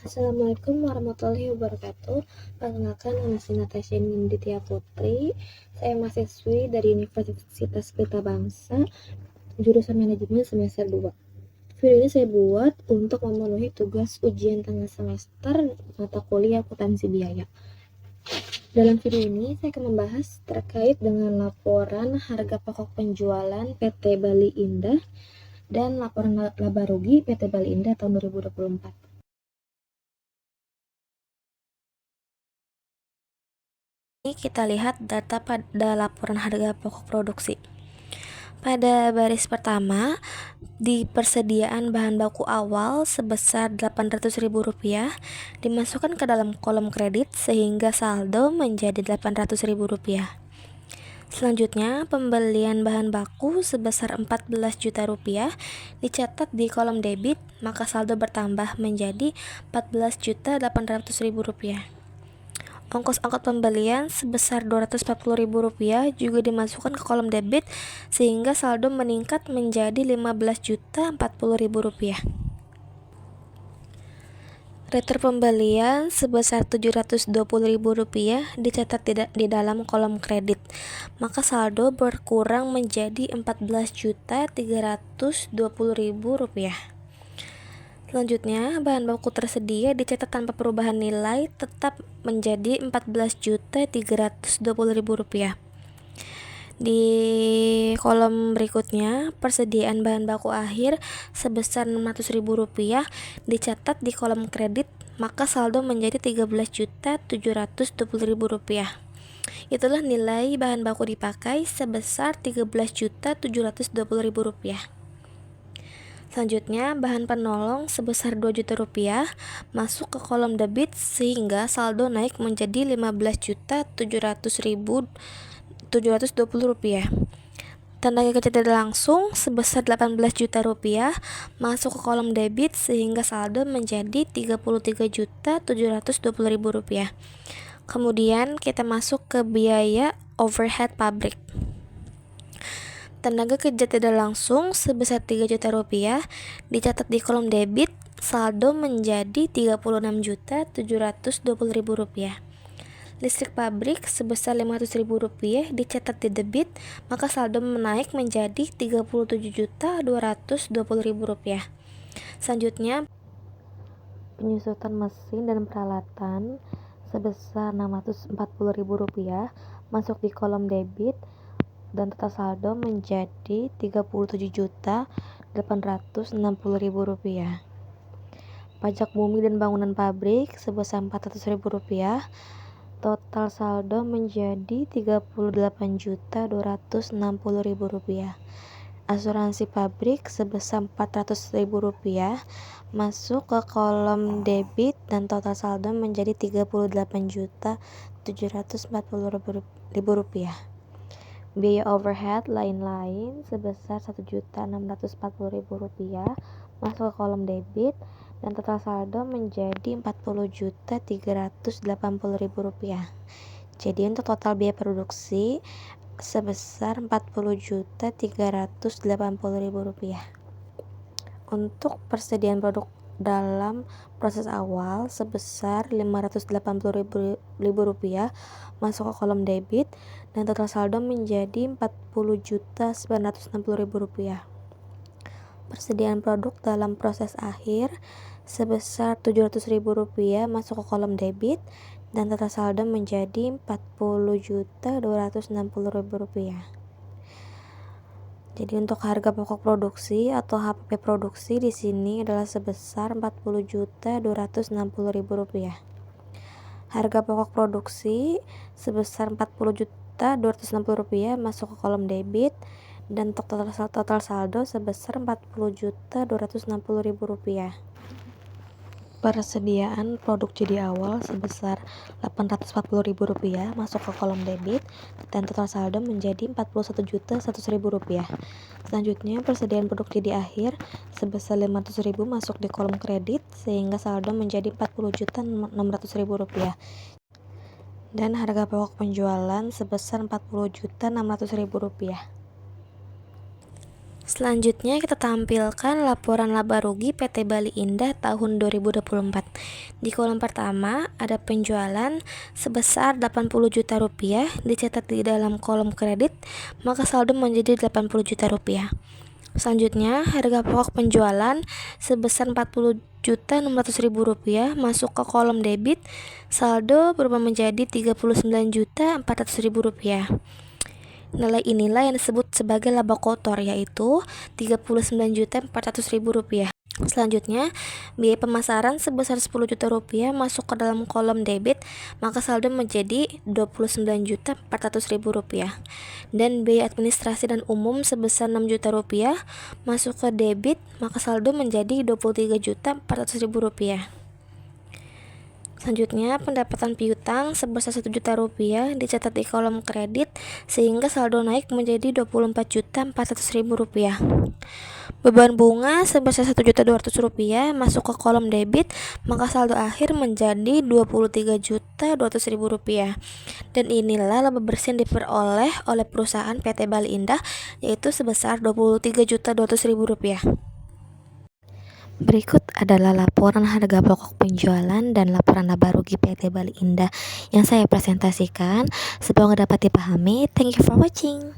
Assalamualaikum warahmatullahi wabarakatuh. Perkenalkan, nama saya Natasha Ninditya Putri. Saya mahasiswi dari Universitas Pelita Bangsa, jurusan manajemen semester 2. Video ini saya buat untuk memenuhi tugas ujian tengah semester mata kuliah akuntansi biaya. Dalam video ini saya akan membahas terkait dengan laporan harga pokok penjualan PT Bali Indah dan laporan laba rugi PT Bali Indah tahun 2024. Ini kita lihat data pada laporan harga pokok produksi. Pada baris pertama, di persediaan bahan baku awal sebesar Rp800.000 dimasukkan ke dalam kolom kredit sehingga saldo menjadi Rp800.000. Selanjutnya, pembelian bahan baku sebesar Rp14 juta dicatat di kolom debit, maka saldo bertambah menjadi Rp14.800.000. Ongkos pembelian sebesar Rp240.000 juga dimasukkan ke kolom debit sehingga saldo meningkat menjadi Rp15.040.000. Retur pembelian sebesar Rp720.000 dicatat di dalam kolom kredit, maka saldo berkurang menjadi Rp14.320.000. Selanjutnya, bahan baku tersedia dicatat tanpa perubahan nilai tetap menjadi Rp14.320.000. Di kolom berikutnya, persediaan bahan baku akhir sebesar Rp600.000 dicatat di kolom kredit, maka saldo menjadi Rp13.720.000. Itulah nilai bahan baku dipakai sebesar Rp13.720.000. Selanjutnya, bahan penolong sebesar Rp2 juta masuk ke kolom debit sehingga saldo naik menjadi Rp15.720.000. Tenaga kerja tidak langsung sebesar Rp18 juta masuk ke kolom debit sehingga saldo menjadi Rp33.720.000. Kemudian kita masuk ke biaya overhead pabrik. Tenaga kerja tidak langsung sebesar Rp3 juta dicatat di kolom debit, saldo menjadi Rp36.720.000. Listrik pabrik sebesar Rp500.000 dicatat di debit, maka saldo menaik menjadi Rp37.220.000. Selanjutnya, penyusutan mesin dan peralatan sebesar Rp640.000 masuk di kolom debit dan total saldo menjadi Rp37.860.000. Pajak bumi dan bangunan pabrik sebesar Rp400.000, total saldo menjadi Rp38.260.000. Asuransi pabrik sebesar Rp400.000 masuk ke kolom debit dan total saldo menjadi Rp38.740.000. Biaya overhead lain-lain sebesar Rp1.640.000 masuk ke kolom debit dan total saldo menjadi Rp40.380.000. Jadi untuk total biaya produksi sebesar Rp40.380.000. Untuk persediaan produk dalam proses awal sebesar Rp580.000 masuk ke kolom debit dan total saldo menjadi Rp40.960.000. Persediaan produk dalam proses akhir sebesar Rp700.000 masuk ke kolom debit dan total saldo menjadi Rp40.260.000. Jadi untuk harga pokok produksi atau HPP produksi di sini adalah sebesar Rp40.260.000. Harga pokok produksi sebesar Rp40.260.000 masuk ke kolom debit dan total saldo sebesar Rp40.260.000. Persediaan produk jadi awal sebesar Rp840.000 masuk ke kolom debit dan total saldo menjadi Rp41.100.000. Selanjutnya, persediaan produk jadi akhir sebesar Rp500.000 masuk di kolom kredit sehingga saldo menjadi Rp40.600.000. Dan harga pokok penjualan sebesar Rp40.600.000. Selanjutnya kita tampilkan laporan laba rugi PT Bali Indah tahun 2024. Di kolom pertama ada penjualan sebesar 80 juta rupiah dicatat di dalam kolom kredit, maka saldo menjadi 80 juta rupiah. Selanjutnya, harga pokok penjualan sebesar 40.600.000 rupiah masuk ke kolom debit, saldo berubah menjadi 39.400.000 rupiah. Nilai inilah yang disebut sebagai laba kotor, yaitu 39.400.000 rupiah. Selanjutnya, biaya pemasaran sebesar 10 juta rupiah masuk ke dalam kolom debit, maka saldo menjadi 29.400.000 rupiah. Dan biaya administrasi dan umum sebesar 6 juta rupiah masuk ke debit, maka saldo menjadi 23.400.000 rupiah. Selanjutnya, pendapatan piutang sebesar 1 juta rupiah dicatat di kolom kredit sehingga saldo naik menjadi 24.400.000 rupiah. Beban bunga sebesar 1.200.000 rupiah masuk ke kolom debit, maka saldo akhir menjadi 23.200.000 rupiah. Dan inilah laba bersih yang diperoleh oleh perusahaan PT Bali Indah, yaitu sebesar 23.200.000 rupiah. Berikut adalah laporan harga pokok penjualan dan laporan laba rugi PT Bali Indah yang saya presentasikan. Semoga dapat dipahami. Thank you for watching.